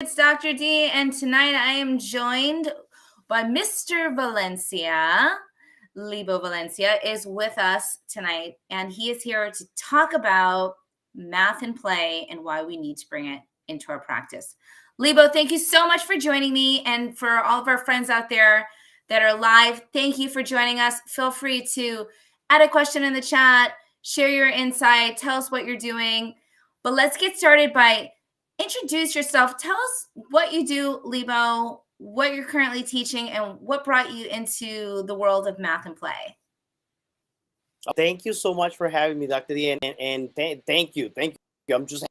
It's Dr. D, and tonight I am joined by Mr. Valencia. Libo Valencia is with us tonight, and he is here to talk about math and play and why we need to bring it into our practice. Libo, thank you so much for joining me, and for all of our friends out there that are live, thank you for joining us. Feel free to add a question in the chat, share your insight, tell us what you're doing. But let's get started by introduce yourself. Tell us what you do, Libo, what you're currently teaching, and what brought you into the world of math and play. Thank you so much for having me, Dr. D, and thank you. I'm just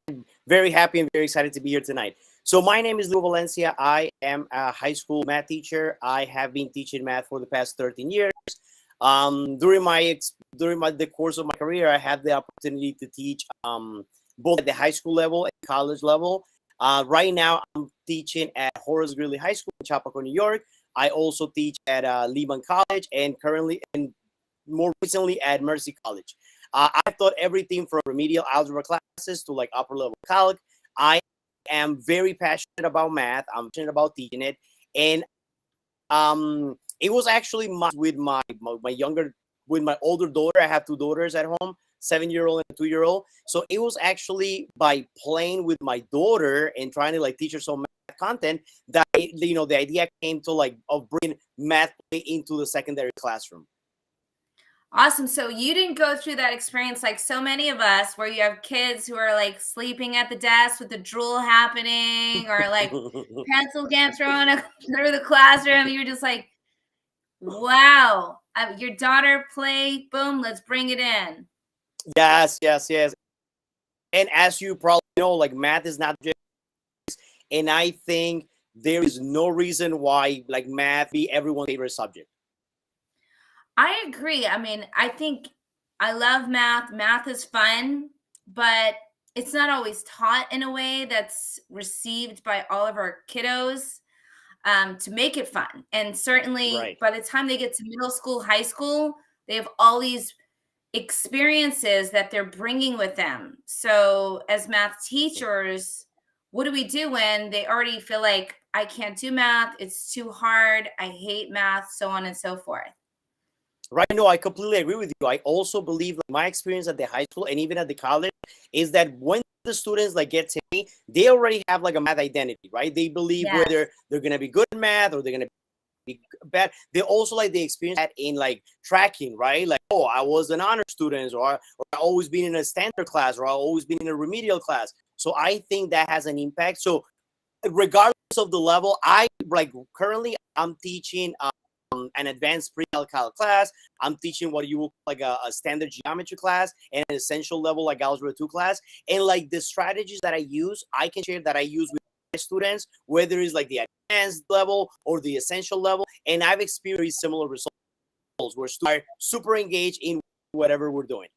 very happy and very excited to be here tonight. So my name is Libo Valencia. I am a high school math teacher. I have been teaching math for the past 13 years. During the course of my career, I had the opportunity to teach both at the high school level and college level. Right now, I'm teaching at Horace Greeley High School in Chappaqua, New York. I also teach at Lehman College and more recently at Mercy College. I've taught everything from remedial algebra classes to like upper level calc. I am very passionate about math. I'm passionate about teaching it. And it was actually with my older daughter. I have two daughters at home, 7-year-old and 2-year-old. So it was actually by playing with my daughter and trying to like teach her some math content that the idea came to of bringing math play into the secondary classroom. Awesome. So you didn't go through that experience like so many of us, where you have kids who are like sleeping at the desk with the drool happening, or like pencil getting thrown through the classroom. You're just like, wow, your daughter play, boom, let's bring it in. Yes. And as you probably know, like math is not just, and I think there is no reason why like math be everyone's favorite subject. I agree. I mean, I think I love math. Math is fun, but it's not always taught in a way that's received by all of our kiddos to make it fun. And certainly by the time they get to middle school, high school, they have all these experiences that they're bringing with them. So as math teachers, what do we do when they already feel like, I can't do math, it's too hard, I hate math, so on and so forth? Right. No, I completely agree with you. I also believe that my experience at the high school and even at the college is that when the students like get to me, they already have like a math identity, right? They believe whether they're going to be good at math or they're going to be bad. They also like the experience that in like tracking, right? Like, oh, I was an honor student, or I always been in a standard class, or I always been in a remedial class. So I think that has an impact. So regardless of the level, currently I'm teaching an advanced Precalc class. I'm teaching what you would like a standard geometry class and an essential level like algebra 2 class. And like the strategies that I use, I can share that I use with my students, whether it's like the advanced level or the essential level. And I've experienced similar results where students are super engaged in whatever we're doing.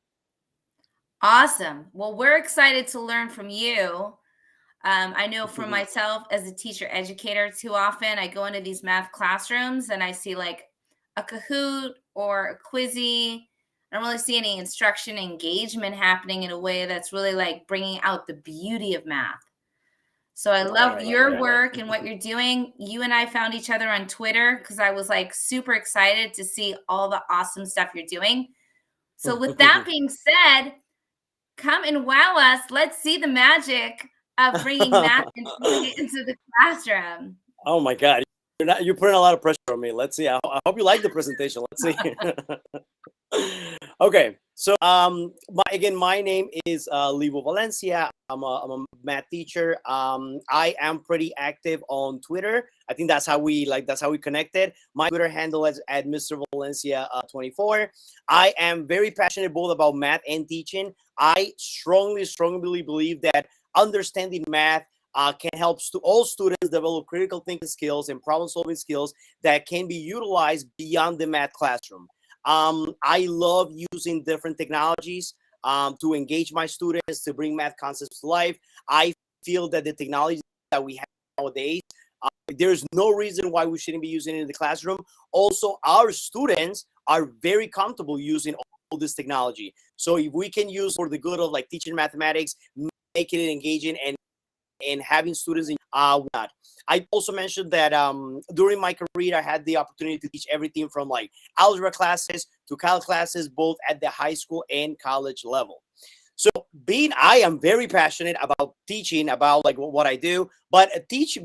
Awesome. Well, we're excited to learn from you. I know for myself as a teacher educator, too often I go into these math classrooms and I see like a Kahoot or a Quizzy. I don't really see any instruction engagement happening in a way that's really like bringing out the beauty of math. So I love your work and what you're doing. You and I found each other on Twitter because I was like super excited to see all the awesome stuff you're doing. So with that being said, come and wow us. Let's see the magic of bringing math into the classroom. Oh my God. You're putting a lot of pressure on me. Let's see. I hope you like the presentation. Let's see. Okay. So my name is Libo Valencia. I'm a math teacher. I am pretty active on Twitter. I think that's how we connected. My Twitter handle is at Mr. Valencia 24. I am very passionate both about math and teaching. I strongly believe that understanding math can help all students develop critical thinking skills and problem-solving skills that can be utilized beyond the math classroom. I love using different technologies to engage my students, to bring math concepts to life. I feel that the technology that we have nowadays, there's no reason why we shouldn't be using it in the classroom. Also, our students are very comfortable using all this technology. So if we can use for the good of like teaching mathematics, making it engaging and and having students in whatnot. I also mentioned that during my career, I had the opportunity to teach everything from like algebra classes to calc classes, both at the high school and college level. So I am very passionate about teaching, about like what I do. But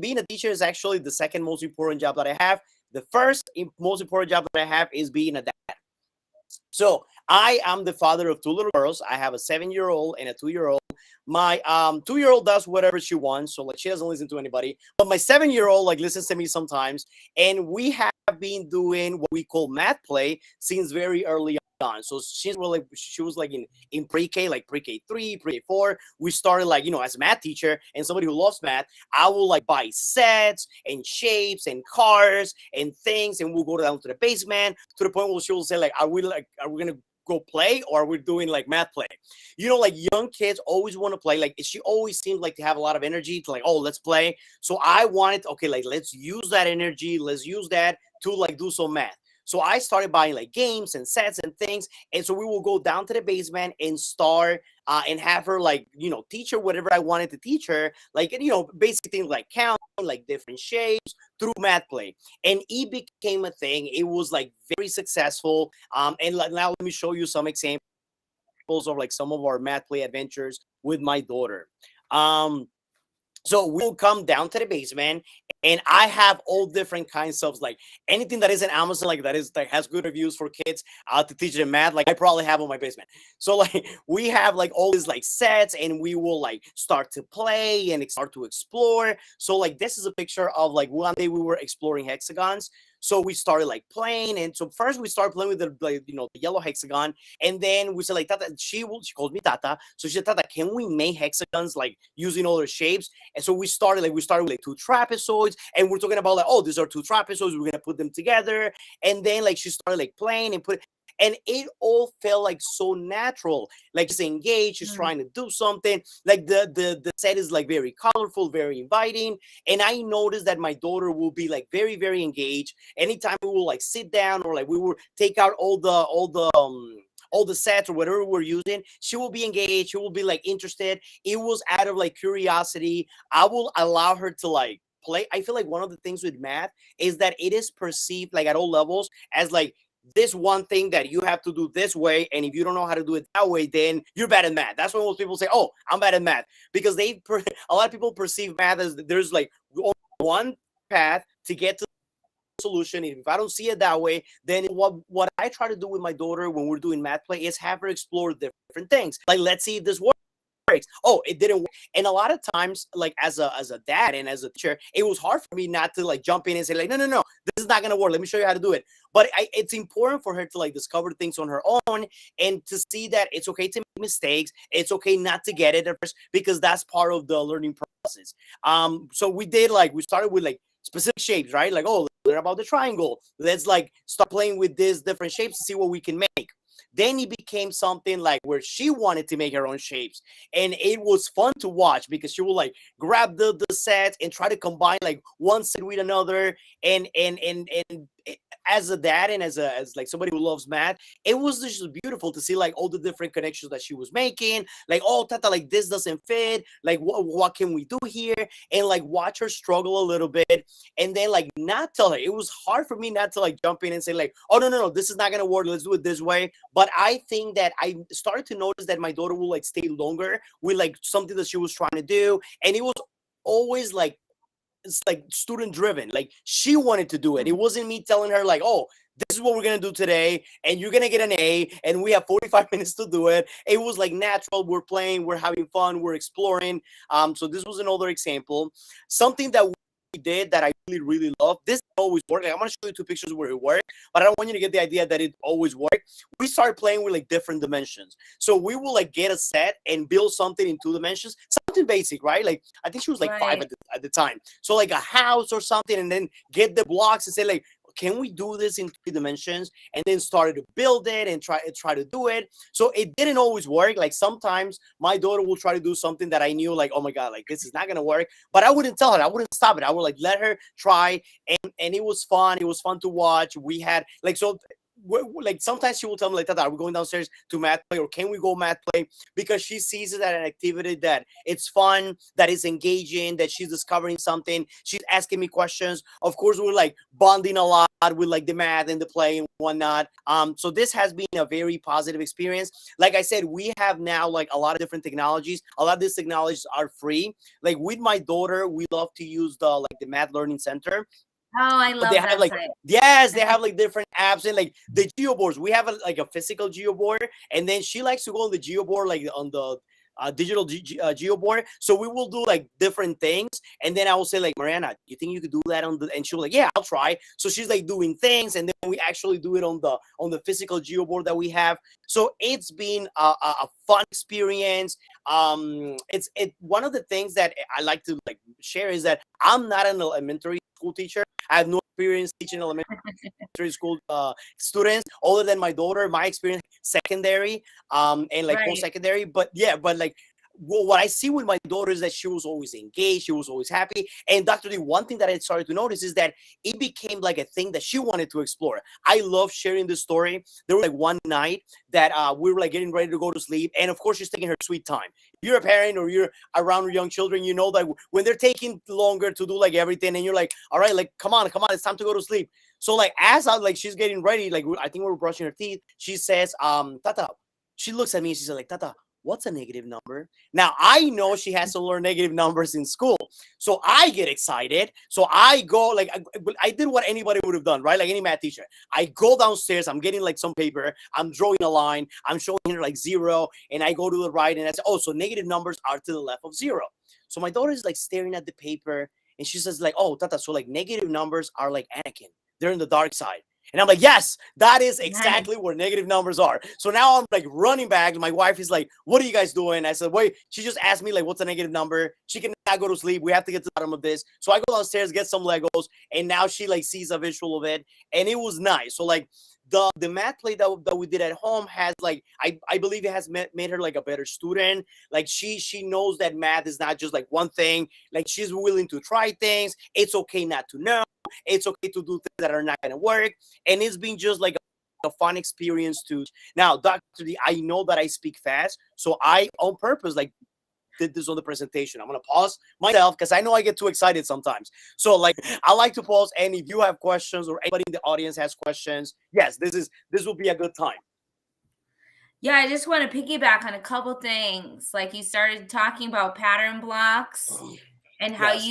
being a teacher is actually the second most important job that I have. The first most important job that I have is being a dad. So I am the father of two little girls. I have a 7-year-old and a 2-year-old. My 2-year-old does whatever she wants, so like she doesn't listen to anybody. But my 7-year-old like listens to me sometimes, and we have been doing what we call math play since very early on. So she was like in pre-K, like pre-K 3, pre-K 4. We started like as a math teacher and somebody who loves math. I will like buy sets and shapes and cars and things, and we'll go down to the basement to the point where she will say like, are we gonna go play, or are we doing like math play? Like young kids always want to play. Like she always seemed like to have a lot of energy to like, oh, let's play. So I wanted, okay, like let's use that energy, let's use that to like do some math. So I started buying like games and sets and things. And so we will go down to the basement and start and have her like, teach her whatever I wanted to teach her. Like, basic things like count, like different shapes through math play. And it became a thing. It was like very successful. And now let me show you some examples of like some of our math play adventures with my daughter. So we'll come down to the basement, and I have all different kinds of like anything that is in Amazon, like that has good reviews for kids to teach them math. Like I probably have on my basement. So like we have like all these like sets, and we will like start to play and start to explore. So like this is a picture of like one day we were exploring hexagons. So we started like playing, and so first we started playing with the yellow hexagon, and then we said like Tata. She called me Tata, so she said, Tata, can we make hexagons like using other shapes? And so we started with like 2 trapezoids, and we're talking about like, oh, these are 2 trapezoids, we're gonna put them together, and then like she started like playing and it all felt like so natural. Like she's engaged, she's trying to do something. Like the set is like very colorful, very inviting. And I noticed that my daughter will be like very, very engaged. Anytime we will like sit down, or like we will take out all the sets or whatever we're using, she will be engaged, she will be like interested. It was out of like curiosity. I will allow her to like play. I feel like one of the things with math is that it is perceived like at all levels as like this one thing that you have to do this way, and if you don't know how to do it that way, then you're bad at math. That's when most people say, oh, I'm bad at math, because a lot of people perceive math as there's like one path to get to solution. If I don't see it that way, then what I try to do with my daughter when we're doing math play is have her explore different things. Like, let's see if this works. Oh, it didn't work. And a lot of times, like as a dad and as a teacher, it was hard for me not to like jump in and say like, no, this is not gonna work, let me show you how to do it. But it's important for her to like discover things on her own, and to see that it's okay to make mistakes, it's okay not to get it at first, because that's part of the learning process. So we started with like specific shapes, right? Like, oh, learn about the triangle, let's like start playing with these different shapes to see what we can make. Then it became something like where she wanted to make her own shapes, and it was fun to watch, because she will like grab the set and try to combine like one set with another. And as a dad and as like somebody who loves math, it was just beautiful to see like all the different connections that she was making. Like, oh, Tata, like this doesn't fit, like what can we do here? And like watch her struggle a little bit, and then like not tell her. It was hard for me not to like jump in and say like, oh, no, this is not gonna work, let's do it this way. But I think that I started to notice that my daughter will like stay longer with like something that she was trying to do, and it was always like, it's like student driven. Like she wanted to do it. It wasn't me telling her like, oh, this is what we're gonna do today, and you're gonna get an A, and we have 45 minutes to do it. It was like natural. We're playing, we're having fun, we're exploring. So this was another example. Something that we did that I really, really love. This always worked. Like, I'm gonna show you 2 pictures where it worked, but I don't want you to get the idea that it always worked. We started playing with like different dimensions. So we will like get a set and build something in 2 dimensions, something basic, right? Like I think she was like 5 at the time. So like a house or something, and then get the blocks and say like, can we do this in 3 dimensions? And then started to build it and try to do it. So it didn't always work. Like sometimes my daughter will try to do something that I knew like, oh my God, like this is not gonna work. But I wouldn't tell her. I wouldn't stop it. I would like let her try, and it was fun. It was fun to watch. We had like, so like sometimes she will tell me like, Tata, are we going downstairs to math play, or can we go math play? Because she sees it as an activity that it's fun, that is engaging, that she's discovering something. She's asking me questions. Of course, we're like bonding a lot with like the math and the play and whatnot. So this has been a very positive experience. Like I said, we have now like a lot of different technologies. A lot of these technologies are free. Like with my daughter, we love to use the Math Learning Center. Oh, I But they love have that like, site. yes, they have like different apps and like the geoboards. We have like a physical geoboard, and then she likes to go on the geoboard, like on the digital geoboard. So we will do like different things, and then I will say like, Mariana, you think you could do that on the? And she'll like, yeah, I'll try. So she's like doing things, and then we actually do it on the physical geoboard that we have. So it's been a fun experience. It's one of the things that I like to like share is that I'm not an elementary school teacher. I have no experience teaching elementary school students other than my daughter. My experience secondary and like Right. post-secondary. But yeah, but like what I see with my daughter is that she was always engaged, she was always happy. And Dr. D, one thing that I started to notice is that it became like a thing that she wanted to explore. I love sharing this story. There was like one night that we were like getting ready to go to sleep, and of course she's taking her sweet time. If you're a parent or you're around young children, you know that when they're taking longer to do like everything, and you're like, all right, like come on, it's time to go to sleep. So like as I like she's getting ready, like I think we were brushing her teeth, she says, Tata, she looks at me and she says like, Tata, what's a negative number? Now I know she has to learn negative numbers in school, so I get excited. So I go like I did what anybody would have done, right? Like any math teacher. I go downstairs. I'm getting like some paper. I'm drawing a line. I'm showing her like 0, and I go to the right, and I say, oh, so negative numbers are to the left of 0. So my daughter is like staring at the paper, and she says like, oh, Tata, so like negative numbers are like Anakin. They're in the dark side. And I'm like, yes, that is Nice. exactly where negative numbers are. So now I'm like running back. My wife is like, what are you guys doing? I said, wait, she just asked me like, what's a negative number? She cannot go to sleep. We have to get to the bottom of this. So I go downstairs, get some Legos, and now she like sees a visual of it. And it was nice. So like the math play that we did at home has like, I believe it has made her like a better student. Like she knows that math is not just like one thing. Like she's willing to try things. It's okay not to know. It's okay to do things that are not going to work. And it's been just like a fun experience too. Now, Dr. D, I know that I speak fast, so I on purpose like did this on the presentation. I'm gonna pause myself because I know I get too excited sometimes. So like I like to pause, and if you have questions or anybody in the audience has questions, yes, this will be a good time. Yeah, I just want to piggyback on a couple things. Like you started talking about pattern blocks and how Yes.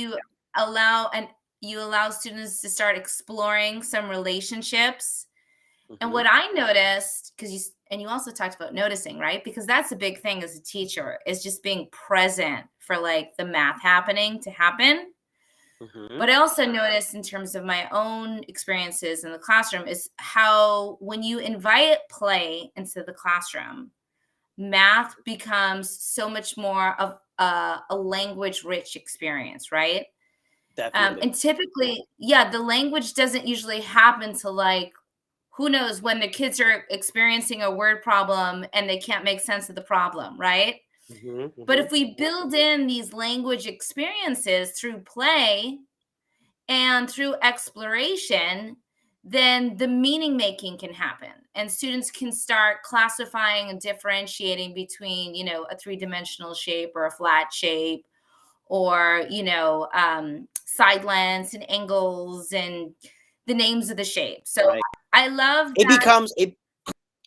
you allow students to start exploring some relationships. And Mm-hmm. what I noticed, because you also talked about noticing, right? Because that's a big thing as a teacher, is just being present for like the math happening to happen. Mm-hmm. But I also noticed in terms of my own experiences in the classroom is how when you invite play into the classroom, math becomes so much more of a language rich experience, right? Definitely. And typically, yeah, the language doesn't usually happen to like, who knows when the kids are experiencing a word problem and they can't make sense of the problem, right? Mm-hmm. But Mm-hmm. if we build in these language experiences through play and through exploration, then the meaning making can happen and students can start classifying and differentiating between, a three-dimensional shape or a flat shape, or side lengths and angles and the names of the shapes. So Right. I love It that. becomes it.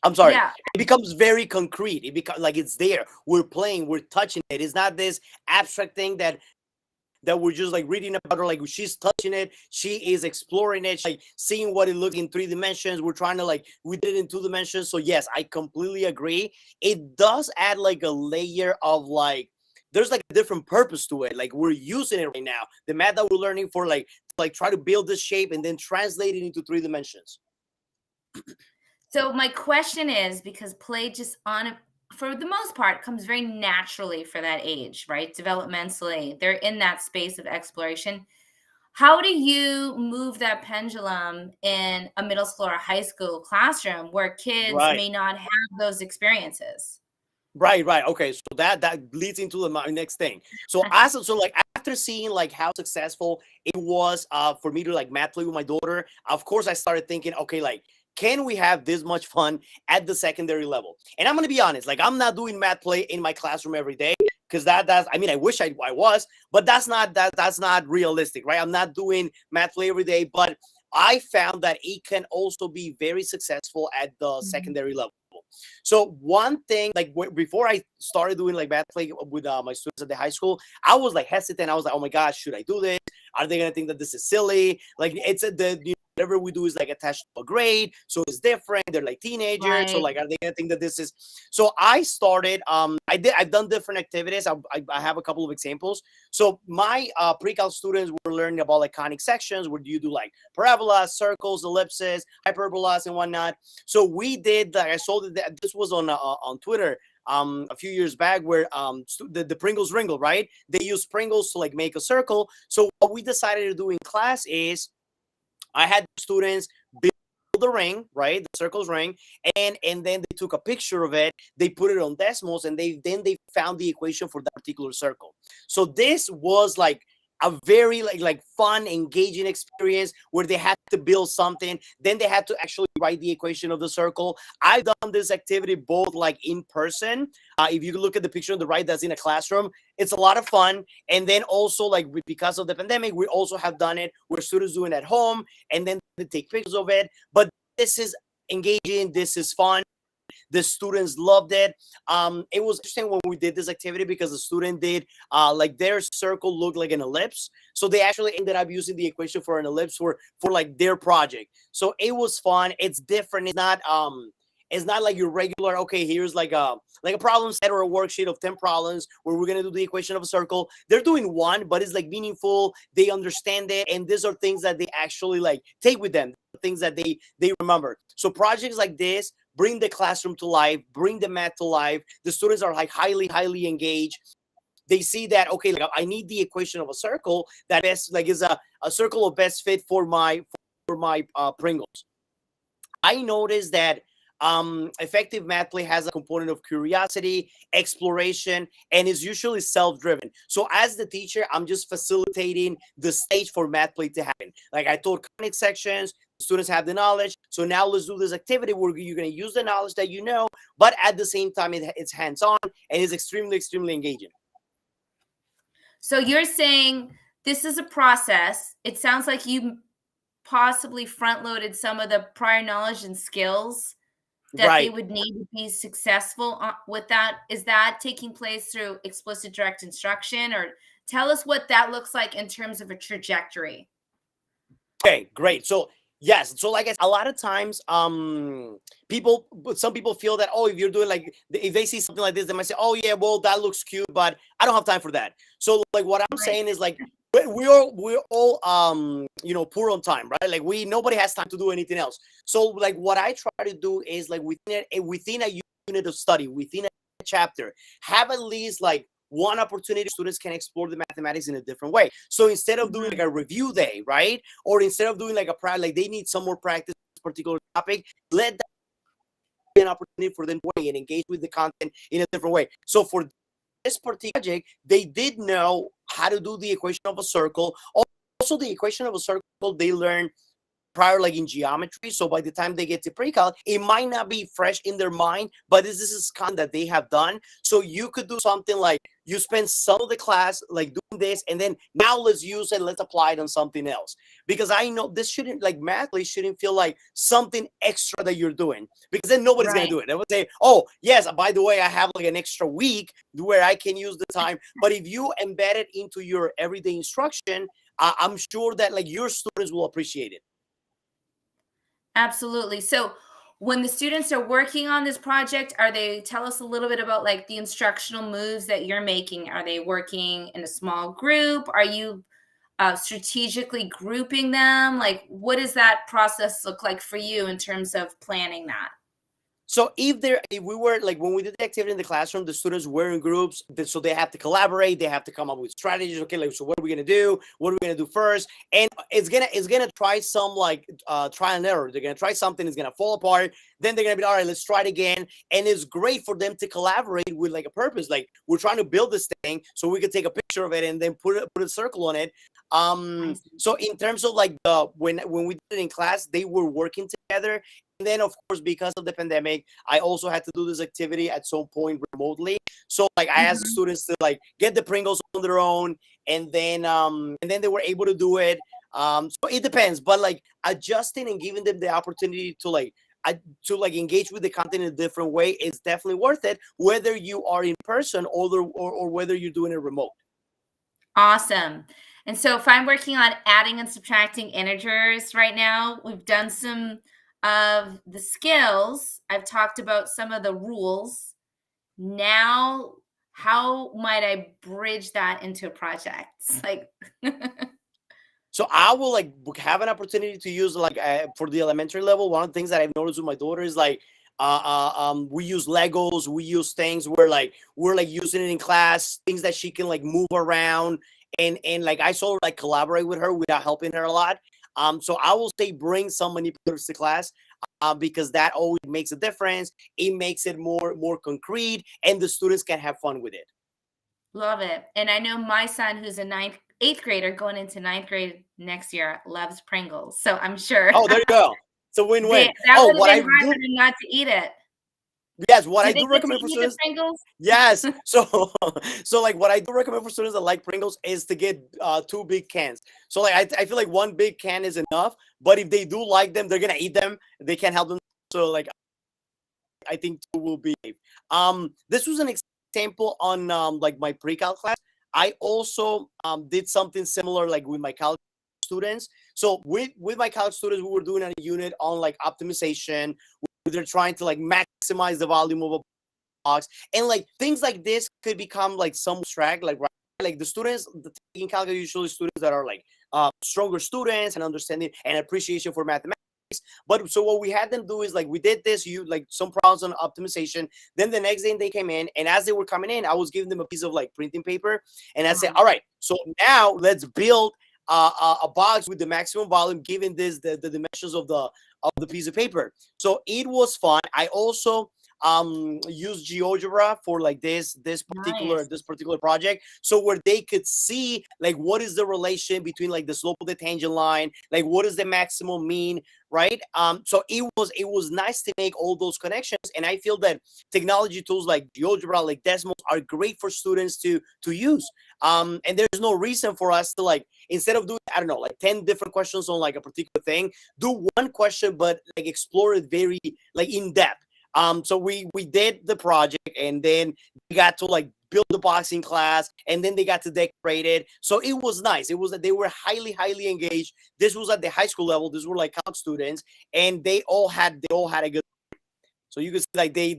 I'm sorry. Yeah. It becomes very concrete. It becomes like it's there. We're playing. We're touching it. It's not this abstract thing that we're just like reading about, or like she's touching it, she is exploring it, like seeing what it looks in 3 dimensions. We're trying to like we did it in 2 dimensions. So yes, I completely agree. It does add like a layer of like there's like a different purpose to it. Like we're using it right now. The math that we're learning for like try to build this shape and then translate it into 3 dimensions. So my question is, because play just for the most part comes very naturally for that age, right? Developmentally, they're in that space of exploration. How do you move that pendulum in a middle school or high school classroom where kids Right. may not have those experiences? Right. Okay. So that leads into my next thing. So like after seeing like how successful it was for me to like math play with my daughter, of course I started thinking, okay, like can we have this much fun at the secondary level? And I'm going to be honest, like I'm not doing math play in my classroom every day, because that's, I mean, I wish I was, but that's not realistic, right? I'm not doing math play every day, but I found that it can also be very successful at the Mhm. secondary level. So one thing, like before I started doing like math play with my students at the high school, I was like hesitant. I was like, oh my gosh, should I do this? Are they gonna think that this is silly? Like it's whatever we do is like attached to a grade, so it's different. They're like teenagers, so Right. like are they gonna think that this is? So I started. I've done different activities. I have a couple of examples. So my pre-cal students were learning about like conic sections, where you do like parabolas, circles, ellipses, hyperbolas, and whatnot. So we did like I saw that this was on Twitter a few years back, where the Pringles Ringle, right? They use Pringles to like make a circle. So what we decided to do in class is I had students build the ring, right? The circle's ring, and then they took a picture of it, they put it on decimals, and they found the equation for that particular circle. So this was like a very like fun, engaging experience where they had to build something, then they had to actually write the equation of the circle. I've done this activity both like in person. If you look at the picture on the right, that's in a classroom. It's a lot of fun. And then also like because of the pandemic, we also have done it where students do it at home, and then they take pictures of it. But this is engaging, this is fun. The students loved it. It was interesting when we did this activity because the student did like their circle looked like an ellipse, so they actually ended up using the equation for an ellipse for like their project. So it was fun. It's different. It's not like your regular, okay, here's like a problem set or a worksheet of 10 problems where we're gonna do the equation of a circle. They're doing one, but it's like meaningful. They understand it, and these are things that they actually like take with them, things that they remember. So projects like this bring the classroom to life, bring the math to life. The students are like highly engaged. They see that, okay, like I need the equation of a circle that best like is a circle of best fit for my Pringles. I noticed that effective math play has a component of curiosity, exploration, and is usually self-driven. So as the teacher, I'm just facilitating the stage for math play to happen. Like I told conic sections, students have the knowledge. So now let's do this activity where you're going to use the knowledge that you know, but at the same time, it's hands-on and is extremely engaging. So you're saying this is a process. It sounds like you possibly front loaded some of the prior knowledge and skills that they Right. would need to be successful with that. Is that taking place through explicit direct instruction, or tell us what that looks like in terms of a trajectory? Okay, great. So yes, so like I said, a lot of times, some people feel that, oh, if you're doing like if they see something like this, they might say, oh yeah, well that looks cute, but I don't have time for that. So like what I'm Right. saying is like we're all poor on time, right? Like nobody has time to do anything else. So like what I try to do is like within a unit of study, within a chapter, have at least like one opportunity students can explore the mathematics in a different way. So instead of doing like Mhm. a review day, right? Or instead of doing like like they need some more practice particular topic, let that be an opportunity for them to and engage with the content in a different way. So for this particular project, they did know how to do the equation of a circle. Also, the equation of a circle, they learned prior like in geometry, so by the time they get to pre-cal it might not be fresh in their mind, but this is content that they have done. So you could do something like you spend some of the class like doing this, and then now let's use it, let's apply it on something else, because I know this shouldn't like math shouldn't feel like something extra that you're doing, because then nobody's going to Right. do it. They would say, oh yes, by the way, I have like an extra week where I can use the time. But if you embed it into your everyday instruction, I'm sure that like your students will appreciate it. Absolutely. So when the students are working on this project, are they tell us a little bit about like the instructional moves that you're making? Are they working in a small group? Are you strategically grouping them? Like, what does that process look like for you in terms of planning that? So if we were like when we did the activity in the classroom, the students were in groups, so they have to collaborate, they have to come up with strategies. Okay, like so what are we gonna do? What are we gonna do first? And it's gonna try some like trial and error. They're gonna try something, it's gonna fall apart. Then they're gonna be all right, let's try it again. And it's great for them to collaborate with like a purpose. Like we're trying to build this thing so we can take a picture of it and then put a circle on it. I see. So in terms of like the when we did it in class, they were working together. then of course, because of the pandemic, I also had to do this activity at some point remotely. So like I asked the Mhm. students to like get the Pringles on their own, and then they were able to do it. So it depends, but like adjusting and giving them the opportunity to like engage with the content in a different way is definitely worth it, whether you are in person or whether you're doing it remote. Awesome. And so if I'm working on adding and subtracting integers right now, we've done some of the skills. I've talked about some of the rules. Now, how might I bridge that into projects? Like, So I will like have an opportunity to use like for the elementary level. One of the things that I've noticed with my daughter is like we use Legos, we use things where like we're like using it in class, things that she can like move around, and like I sort of like collaborate with her without helping her a lot. So I will say bring some manipulators to class. Because that always makes a difference. It makes it more concrete, and the students can have fun with it. love it. And I know my son, who's a eighth grader going into ninth grade next year, loves Pringles. So I'm sure Oh, there you go. It's a win-win. that Oh, would have what been I hard for do, them not to eat it. yes, what Do I they do get to recommend for eat the students. Pringles? Yes. So so like what I do recommend for students that like Pringles is to get two big cans. So like I feel like one big can is enough, but if they do like them, they're gonna eat them. They can't help them. So like I think two will be. This was an example on like my pre-cal class. I also did something similar like with my college students. So with my college students, we were doing a unit on like optimization. They're trying to like maximize the volume of a box, and like things like this could become like some abstract, like right, like the students the taking calc are usually students that are like stronger students and understanding and appreciation for mathematics. But so what we had them do is like we did this, you like some problems on optimization. Then the next day they came in, and as they were coming in, I was giving them a piece of like printing paper, and I said, Mhm. all right, so now let's build a box with the maximum volume, given this the dimensions of the piece of paper. So it was fun. I also use GeoGebra for like Nice. this particular project, so where they could see like what is the relation between like the slope of the tangent line, like what is the maximum mean, right? So it was nice to make all those connections, and I feel that technology tools like GeoGebra, like Desmos, are great for students to use. And there's no reason for us to like, instead of doing, I don't know, like 10 different questions on like a particular thing, do one question but like explore it very like in depth. So we did the project, and then we got to like build the boxing class, and then they got to decorate it. So it was nice. It was that they were highly engaged. This was at the high school level. These were like college students, and they all had a good. So you could see like they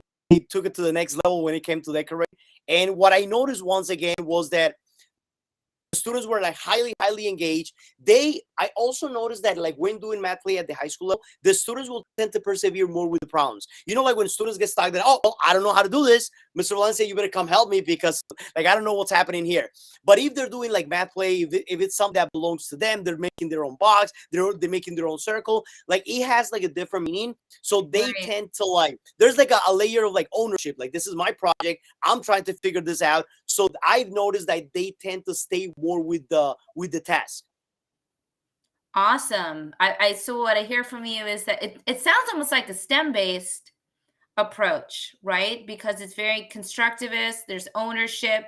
took it to the next level when it came to decorate. And what I noticed once again was that the students were like highly engaged. I also noticed that like when doing math play at the high school level, the students will tend to persevere more with the problems. You know, like when students get stuck, that, oh well, I don't know how to do this, Mr. Valencia, you better come help me because like I don't know what's happening here. But if they're doing like math play, if it's something that belongs to them, they're making their own box, they're making their own circle, like it has like a different meaning. So they Right. tend to like, there's like a layer of like ownership, like this is my project, I'm trying to figure this out. So I've noticed that they tend to stay more with the task. Awesome. I so what I hear from you is that it sounds almost like a STEM based approach, right? Because it's very constructivist, there's ownership,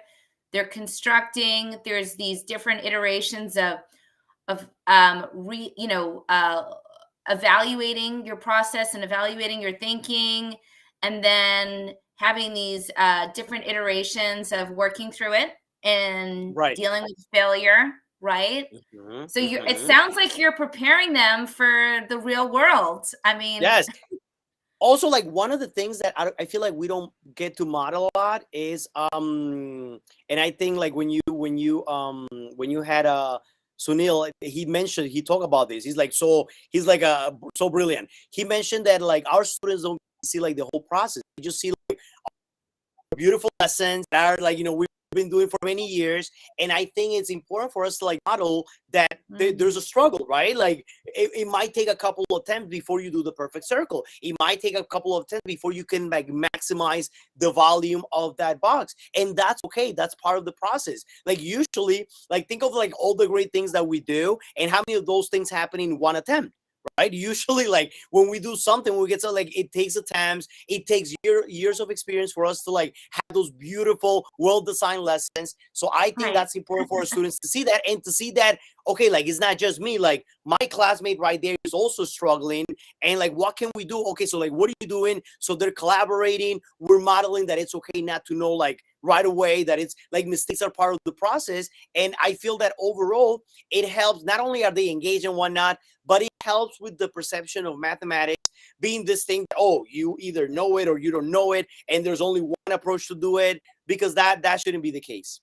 they're constructing, there's these different iterations of evaluating your process and evaluating your thinking, and then having these different iterations of working through it and Right. dealing with failure, right? Mhm, So it mhm. sounds like you're preparing them for the real world. I mean, Yes. Also, like one of the things that I feel like we don't get to model a lot is and I think like when you had Sunil, he talked about this. He's like so brilliant. He mentioned that like our students don't see like the whole process. They just see beautiful lessons that are like we've been doing for many years. And I think it's important for us to like model that there's mhm. a struggle, right? Like it might take a couple of attempts before you do the perfect circle. It might take a couple of attempts before you can like maximize the volume of that box, and that's okay. That's part of the process. Like usually, like think of like all the great things that we do and how many of those things happen in one attempt. right? Usually, like when we do something, we get to like it takes attempts, it takes years of experience for us to like have those beautiful, well-designed lessons. So I think Right. that's important for our students to see that and to see that okay, like it's not just me, like my classmate right there is also struggling, and like what can we do? Okay, so like what are you doing? So they're collaborating, we're modeling that it's okay not to know like right away, that it's like mistakes are part of the process. And I feel that overall it helps. Not only are they engaged and whatnot, but it helps with the perception of mathematics being this thing that, oh, you either know it or you don't know it, and there's only one approach to do it, because that shouldn't be the case.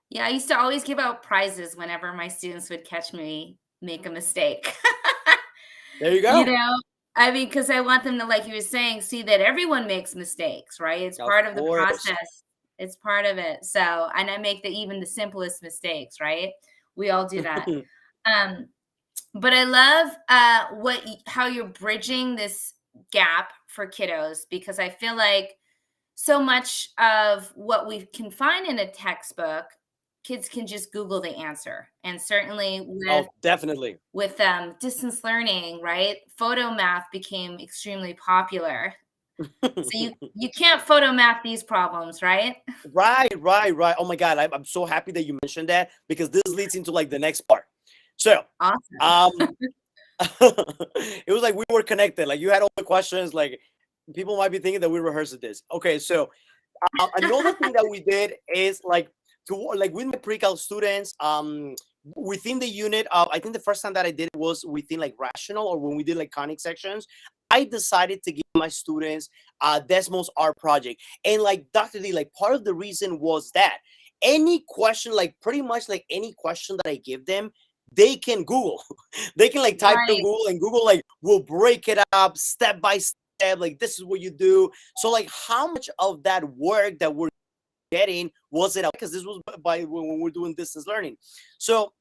Yeah, I used to always give out prizes whenever my students would catch me make a mistake. There you You go. know? I mean, because I want them to, like you were saying, see that everyone makes mistakes, right? It's Of part of the course. process. It's part of it. So, and I make even the simplest mistakes, right? We all do that. Um, but I love how you're bridging this gap for kiddos, because I feel like so much of what we can find in a textbook, kids can just Google the answer. And certainly Oh, definitely. with distance learning, right? Photo math became extremely popular. So you can't photo math these problems, right? Right. Oh my God, I'm so happy that you mentioned that, because this leads into like the next part. So, Awesome. um, it was like we were connected. Like you had all the questions. Like people might be thinking that we rehearsed this. Okay, so another thing that we did is like to like with my pre-cal students, within the unit of, I think the first time that I did it was within like rational, or when we did like conic sections, I decided to give my students Desmos art project. And like Dr. D, like part of the reason was that any question, like pretty much like any question that I give them, they can Google. They can like type in Right. Google, and Google like will break it up step by step. Like this is what you do. So like how much of that work that we're getting was it, because this was by when we're doing distance learning. So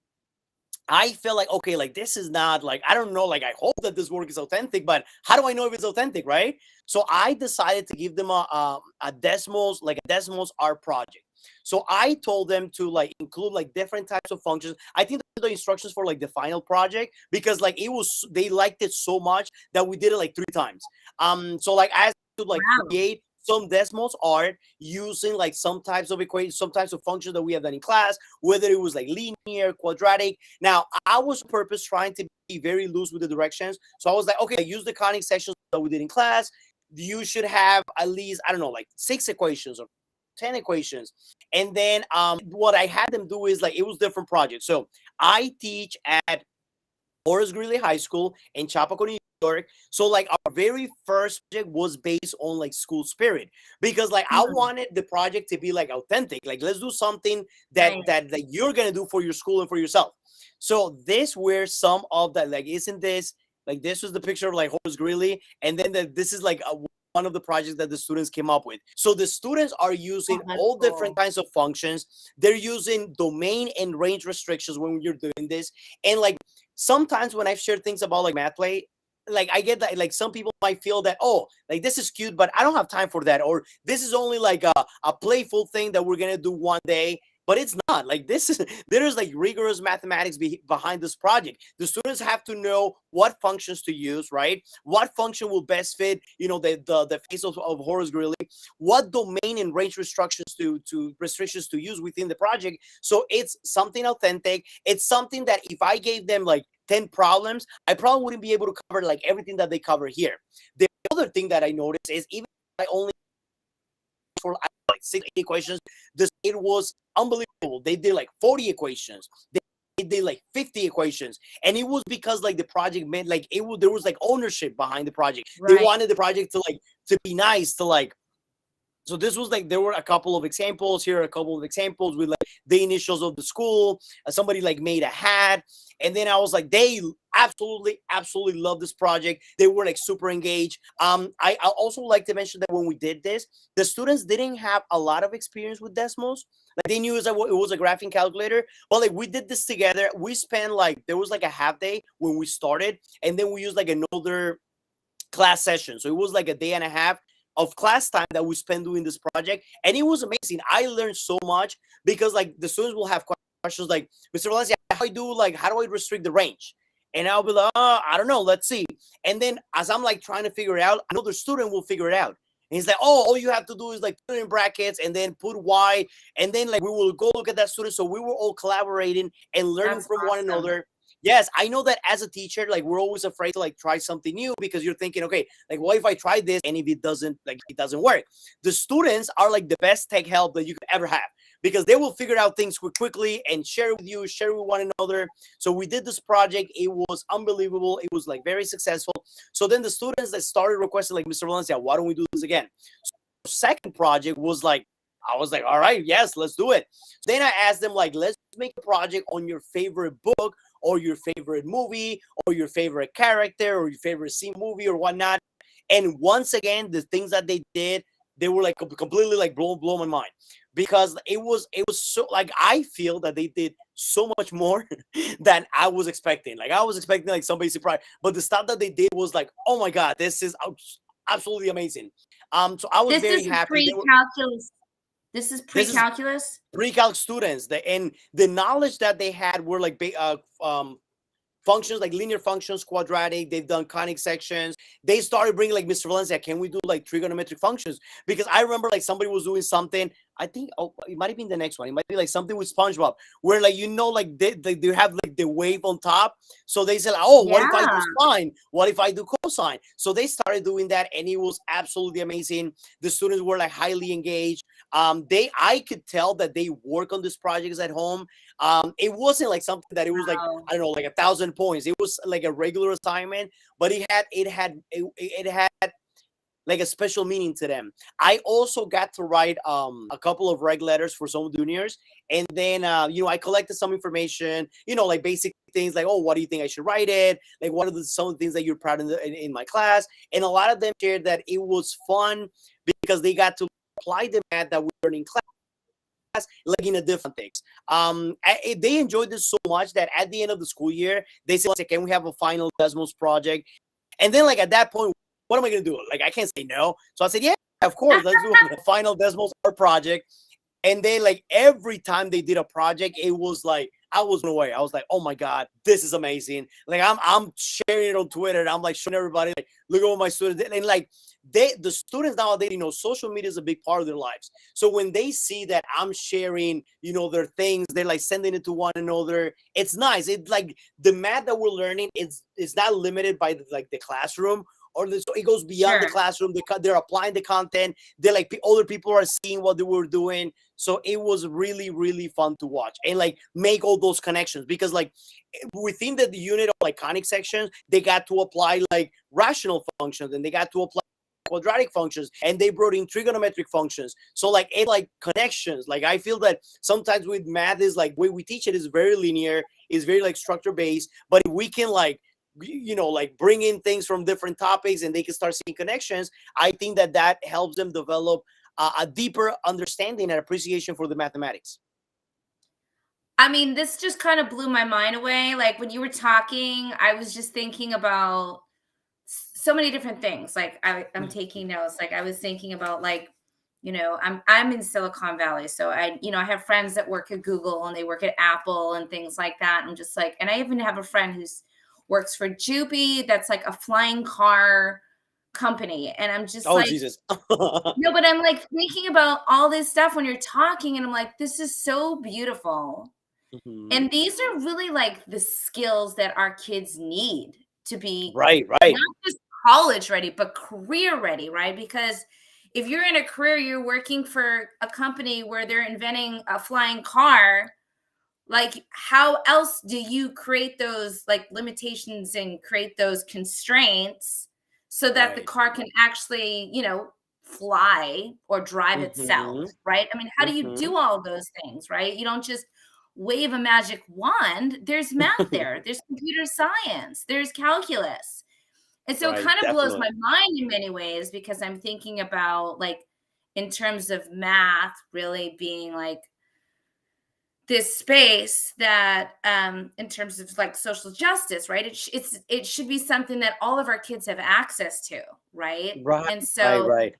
I feel like, okay, like this is not like, I don't know, like I hope that this work is authentic, but how do I know if it's authentic, right? So I decided to give them a Desmos, like a Desmos art project. So I told them to like include like different types of functions. I think the instructions for like the final project, because like it was, they liked it so much that we did it like 3 times. So like I had to like Wow. create some Desmos art using like some types of equations, some types of functions that we have done in class, whether it was like linear, quadratic. Now, I was on purpose trying to be very loose with the directions. So I was like, okay, use the conic sections that we did in class. You should have at least, I don't know, like 6 equations or 10 equations. And then what I had them do is like, it was different projects. So I teach at Horace Greeley High School in Chappaqua, New York. So like our very first project was based on like school spirit, because like I Hmm. wanted the project to be like authentic. Like let's do something that Right. that you're gonna do for your school and for yourself. So this were some of that. Like isn't this like this was the picture of like Horace Greeley, and then this is like one of the projects that the students came up with. So the students are Oh, using that's all different cool. kinds of functions. They're using domain and range restrictions when you're doing this, and like sometimes when I've shared things about like math play, like I get that like some people might feel that, oh, like this is cute, but I don't have time for that, or this is only like a playful thing that we're gonna do one day. But it's not like this is there is like rigorous mathematics behind this project. The students have to know what functions to use, right? What function will best fit, the face of Horace Greeley, what domain and range restrictions to use within the project. So it's something authentic. It's something that if I gave them like 10 problems, I probably wouldn't be able to cover like everything that they cover here. The other thing that I noticed is even if I only for like 6 equations, this it was unbelievable. They did like 40 equations. They did like 50 equations, and it was because like the project meant like it was there was like ownership behind the project. They Right. wanted the project to be nice, to like, so this was like there were a couple of examples here, a couple of examples with like the initials of the school. Somebody like made a hat, and then I was like, they absolutely love this project. They were like super engaged. I also like to mention that when we did this, the students didn't have a lot of experience with Desmos. Like they knew it was a graphing calculator, but like we did this together. We spent like there was like a half day when we started, and then we used like another class session. So it was like a day and a half of class time that we spent doing this project. And it was amazing. I learned so much because like the students will have questions like, Mr. Valencia, how do I restrict the range? And I'll be like, I don't know, let's see. And then as I'm like trying to figure it out, another student will figure it out. And he's like, oh, all you have to do is like put it in brackets and then put Y. And then like we will go look at that student. So we were all collaborating and learning That's from one awesome. another. Yes, I know that as a teacher, like we're always afraid to like try something new because you're thinking, okay, like what if I try this and if it doesn't, like it doesn't work? The students are like the best tech help that you could ever have because they will figure out things quickly and share with you, share with one another. So we did this project. It was unbelievable. It was like very successful. So then the students that started requesting like, Mr. Valencia, why don't we do this again? So second project was like, I was like, all right, yes, let's do it. So then I asked them like, let's make a project on your favorite book or your favorite movie or your favorite character or your favorite scene movie or whatnot. And once again, the things that they did, they were like completely like blow my mind because it was so like I feel that they did so much more than I was expecting. Like I was expecting like some basic price, but the stuff that they did was like, oh my god, this is absolutely amazing. So I was This very is happy. pre-calculus. This is This is pre-calculus. Precalc students, and the knowledge that they had were like functions like linear functions, quadratic. They've done conic sections. They started bringing like, Mr. Valencia, can we do like trigonometric functions? Because I remember like somebody was doing something. I think it might have been the next one. It might be like something with SpongeBob, where like like they have like the wave on top. So they said, oh, what if I do Yeah. sine? What if I do cosine? So they started doing that, and it was absolutely amazing. The students were like highly engaged. I could tell that they work on these projects at home. It wasn't like something that it was like, Wow. I don't know, like 1,000 points. It was like a regular assignment, but it had like a special meaning to them. I also got to write a couple of reg letters for some juniors, and then I collected some information, like basic things like, oh, what do you think I should write it? Like, what are some of the things that you're proud in my class? And a lot of them shared that it was fun because they got to apply the math that we learned in class like in a different things. They enjoyed this so much that at the end of the school year, they said, can we have a final Desmos project? And then like at that point, what am I going to do? Like I can't say no. So I said, yeah, of course, let's do a final Desmos art project. And then like every time they did a project, it was like I was blown away. I was like, oh my god, this is amazing. Like I'm sharing it on Twitter and I'm like showing everybody, like, look at what my students did. And like the students nowadays, social media is a big part of their lives. So when they see that I'm sharing, their things, they're like sending it to one another. It's nice. It's like the math that we're learning, it's not limited by the classroom, or so it goes beyond the Sure. classroom. They're applying the content. They're like older people are seeing what they were doing. So it was really, really fun to watch and like make all those connections because like within the unit of like conic sections, they got to apply like rational functions and they got to apply quadratic functions and they brought in trigonometric functions. So like it like connections. Like I feel that sometimes with math is like way we teach it is very linear, is very like structure based. But if we can like like bring in things from different topics and they can start seeing connections, I think that helps them develop a deeper understanding and appreciation for the mathematics. I mean, this just kind of blew my mind away. Like when you were talking, I was just thinking about so many different things. Like I'm taking notes. Like I was thinking about like, I'm in Silicon Valley. So I have friends that work at Google and they work at Apple and things like that. I'm just like, and I even have a friend who's works for Juby, that's like a flying car company. And I'm just Oh, like, Jesus. no, but I'm like thinking about all this stuff when you're talking, and I'm like, this is so beautiful. Mhm. And these are really like the skills that our kids need to be Right, right. not just college ready, but career ready, right? Because if you're in a career, you're working for a company where they're inventing a flying car, like how else do you create those like limitations and create those constraints so that the Right. car can actually, fly or drive itself, Hmm. right? I mean, how do you Hmm. do all those things, right? You don't just wave a magic wand. There's math there, there's computer science, there's calculus. And so it Right, kind of blows definitely. my mind in many ways because I'm thinking about like in terms of math really being like this space that in terms of like social justice, right, it should be something that all of our kids have access to, right? Right, And right, so right.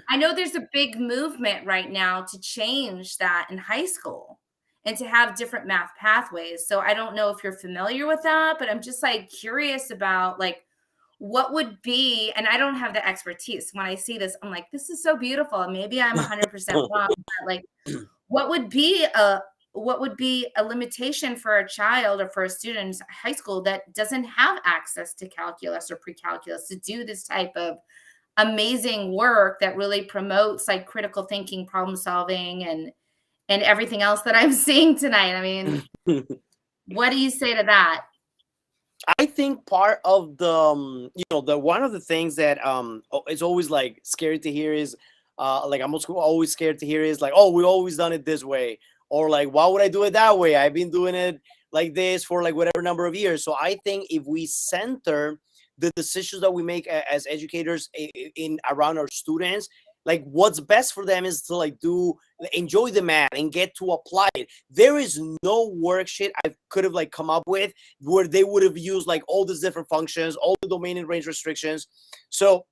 I know there's a big movement right now to change that in high school, and to have different math pathways. So I don't know if you're familiar with that, but I'm just like curious about like what would be, and I don't have the expertise. When I see this, I'm like, this is so beautiful. And maybe I'm 100% wrong, but like what would be a limitation for a child or for a student in high school that doesn't have access to calculus or pre-calculus to do this type of amazing work that really promotes like critical thinking, problem solving, and everything else that I'm seeing tonight. I mean, what do you say to that? I think part of the the one of the things that it's always like scary to hear is like I'm also always scared to hear is like, oh, we always done it this way, or like, why would I do it that way? I've been doing it like this for like whatever number of years. So I think if we center the decisions that we make as educators in around our students, like what's best for them is to like do enjoy the math and get to apply it. There is no worksheet I could have like come up with where they would have used like all these different functions, all the domain and range restrictions. So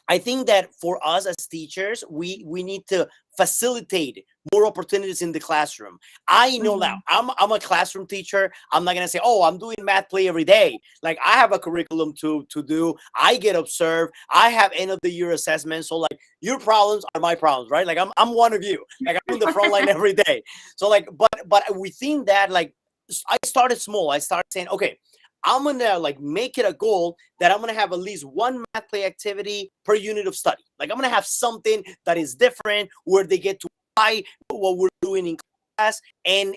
I think that for us as teachers, we need to facilitate more opportunities in the classroom. I know now Mhm. I'm a classroom teacher. I'm not gonna say, oh, I'm doing math play every day. Like I have a curriculum to do. I get observed. I have end of the year assessments. So like your problems are my problems, right? Like I'm one of you. Like I'm in the front line every day. So like, but we think that like I started small. I started saying, okay, I'm gonna like make it a goal that I'm gonna have at least one math play activity per unit of study. Like I'm gonna have something that is different where they get to apply what we're doing in class. And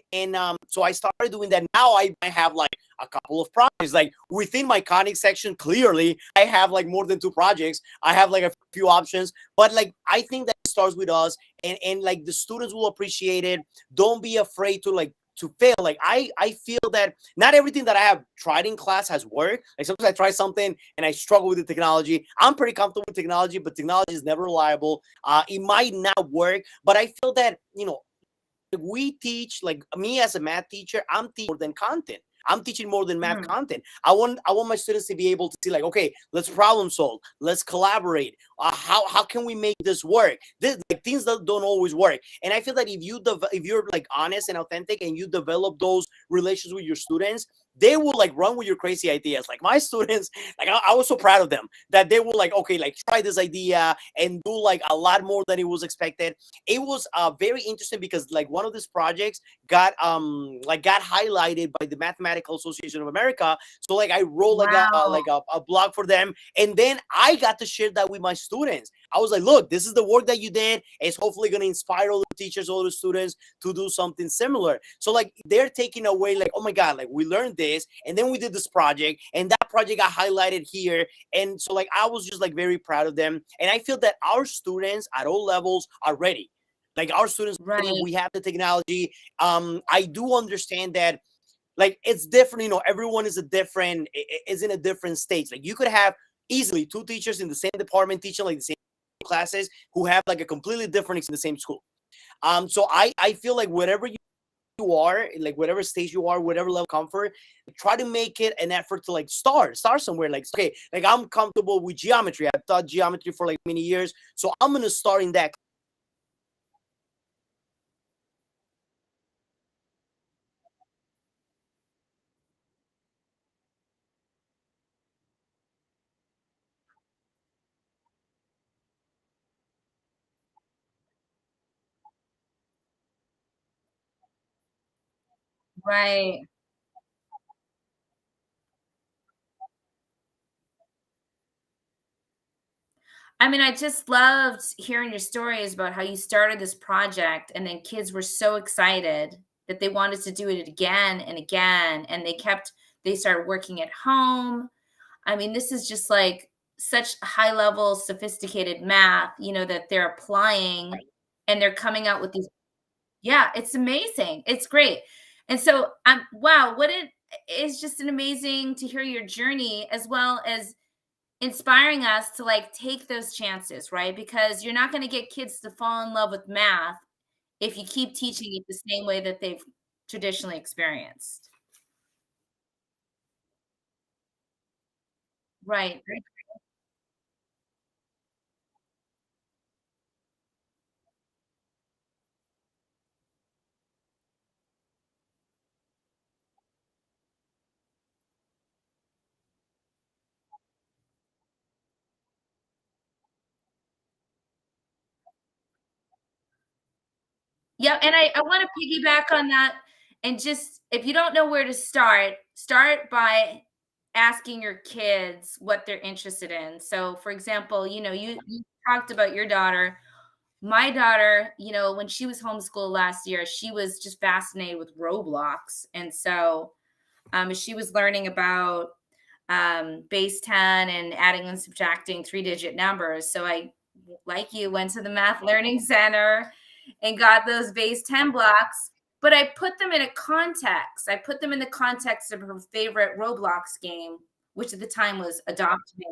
so I started doing that. Now I might have like a couple of projects. Like within my conic section, clearly I have like more than two projects. I have like a few options, but like I think that starts with us, and like the students will appreciate it. Don't be afraid to like to fail. Like I feel that not everything that I have tried in class has worked. Like sometimes I try something and I struggle with the technology. I'm pretty comfortable with technology, but technology is never reliable. It might not work, but I feel that we teach, like me as a math teacher, I'm teaching more than content. I'm teaching more than math Mhm. content. I want my students to be able to see like, okay, let's problem solve, let's collaborate. How can we make this work? This, like things that don't always work. And I feel that if you're like honest and authentic and you develop those relations with your students, they will like run with your crazy ideas. Like my students, like I was so proud of them that they will like, okay, like try this idea and do like a lot more than it was expected. It was very interesting because like one of these projects got highlighted by the Mathematical Association of America. So like I wrote Wow. like a blog for them, and then I got to share that with my students. I was like, look, this is the work that you did. It's hopefully going to inspire all the teachers, all the students to do something similar. So like they're taking away like, oh my god, like we learned this and then we did this project and that project got highlighted here. And so like I was just like very proud of them, and I feel that our students at all levels are ready. Like our students are ready. Right. We have the technology. I do understand that like it's different. Everyone is a different is in a different stage. Like you could have easily two teachers in the same department teaching like the same classes who have like a completely different in the same school. So I feel like whatever you are, like whatever stage you are, whatever level of comfort, try to make it an effort to like start somewhere. Like, okay, like I'm comfortable with geometry. I've taught geometry for like many years, so I'm gonna start in that. Right. I mean, I just loved hearing your stories about how you started this project and then kids were so excited that they wanted to do it again and again, and they started working at home. I mean, this is just like such high level sophisticated math, that they're applying and they're coming out with these. Yeah, it's amazing. It's great. And so wow, what it is just an amazing to hear your journey as well as inspiring us to like take those chances, right? Because you're not going to get kids to fall in love with math if you keep teaching it the same way that they've traditionally experienced. Right. Yeah, and I wanna piggyback on that, and just if you don't know where to start, start by asking your kids what they're interested in. So, for example, you talked about your daughter. My daughter, when she was homeschooled last year, she was just fascinated with Roblox, and so, she was learning about, base 10 and adding and subtracting three-digit numbers, so I, like you, went to the Math Learning Center and got those base 10 blocks, but I put them in a context. I put them in the context of her favorite Roblox game, which at the time was Adopt Me.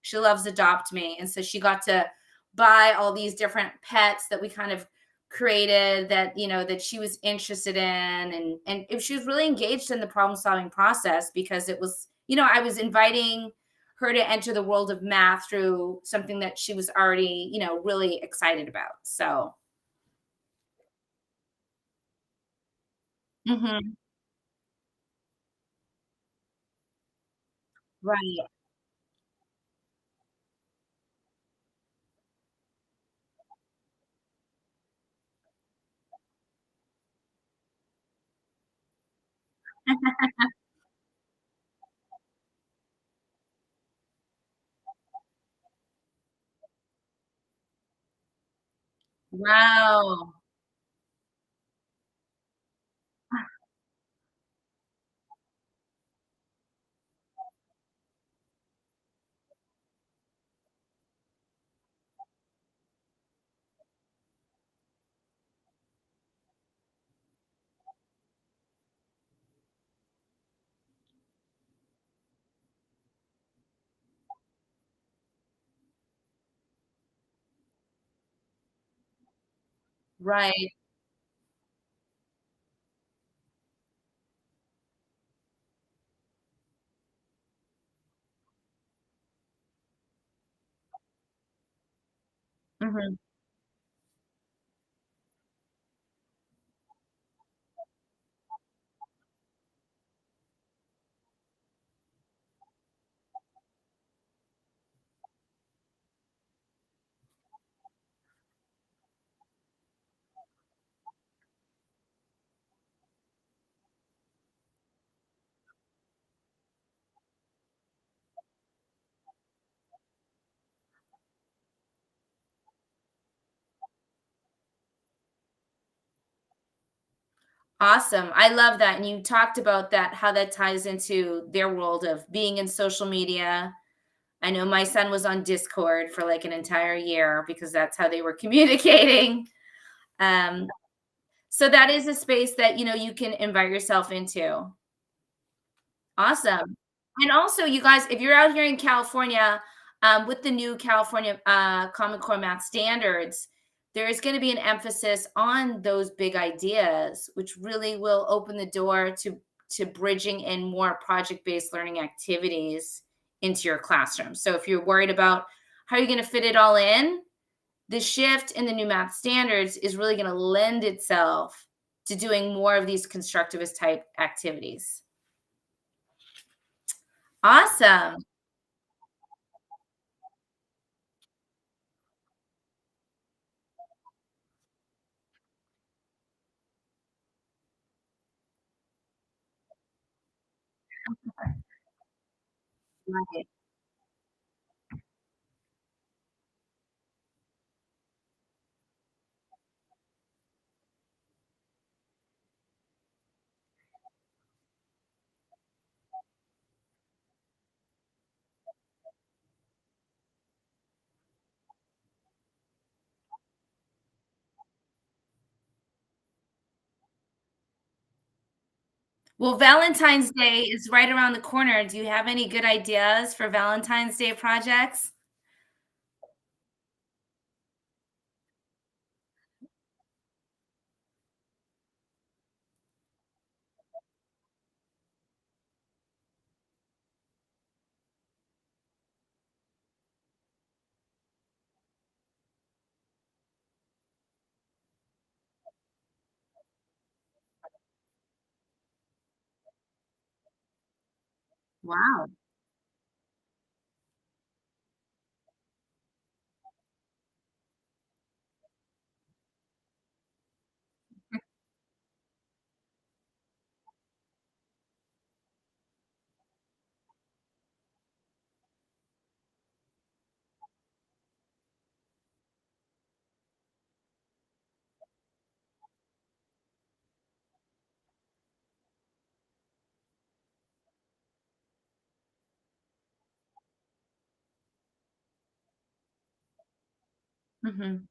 She loves Adopt Me, and so she got to buy all these different pets that we kind of created that she was interested in, and she was really engaged in the problem-solving process because it was, I was inviting her to enter the world of math through something that she was already, really excited about. So, mhm, right. Wow. Right. Mhm. Awesome. I love that, and you talked about that, how that ties into their world of being in social media. I know my son was on Discord for, like, an entire year because that's how they were communicating. Um, so that is a space that, you can invite yourself into. Awesome. And also, you guys, if you're out here in California, with the new California Common Core Math standards, there is going to be an emphasis on those big ideas, which really will open the door to bridging in more project-based learning activities into your classroom. So if you're worried about how you're going to fit it all in, the shift in the new math standards is really going to lend itself to doing more of these constructivist type activities. Awesome. Right. Well, Valentine's Day is right around the corner. Do you have any good ideas for Valentine's Day projects? Wow. Mhm.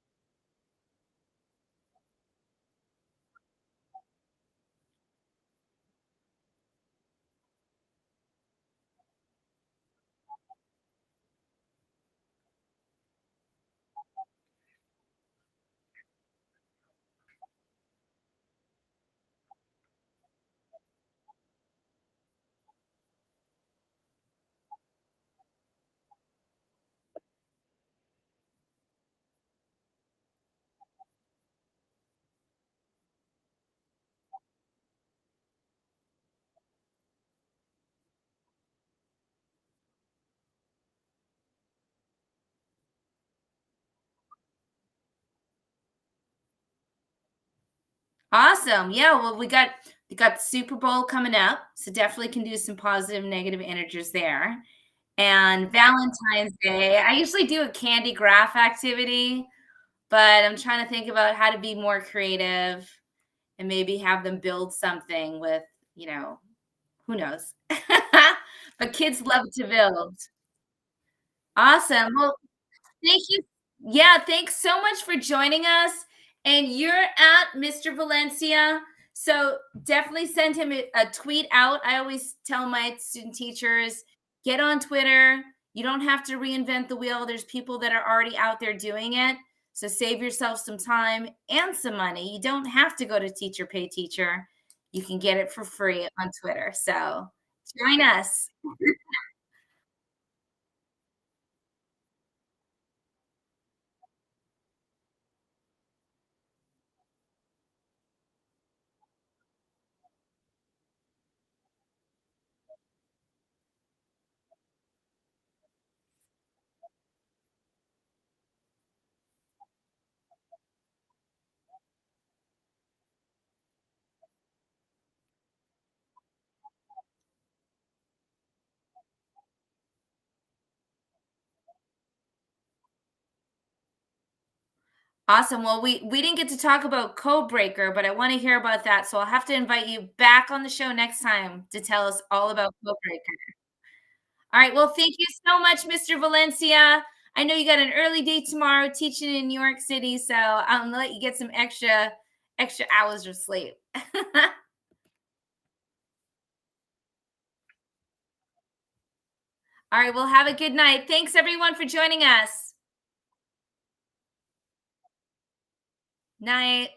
Awesome. Yeah, well, we got the Super Bowl coming up, so definitely can do some positive, negative integers there. And Valentine's Day, I usually do a candy graph activity, but I'm trying to think about how to be more creative and maybe have them build something with, you know, who knows? But kids love to build. Awesome. Well, thank you. Yeah, thanks so much for joining us. And you're at Mr. Valencia. So definitely send him a tweet out. I always tell my student teachers get on Twitter. You don't have to reinvent the wheel. There's people that are already out there doing it. So save yourself some time and some money. You don't have to go to Teacher Pay Teacher. You can get it for free on Twitter. So join us. Awesome. Well, we didn't get to talk about Code Breaker, but I want to hear about that. So I'll have to invite you back on the show next time to tell us all about Code Breaker. All right. Well, thank you so much, Mr. Valencia. I know you got an early day tomorrow teaching in New York City, so I'm gonna let you get some extra hours of sleep. All right. Well, have a good night. Thanks everyone for joining us. Night.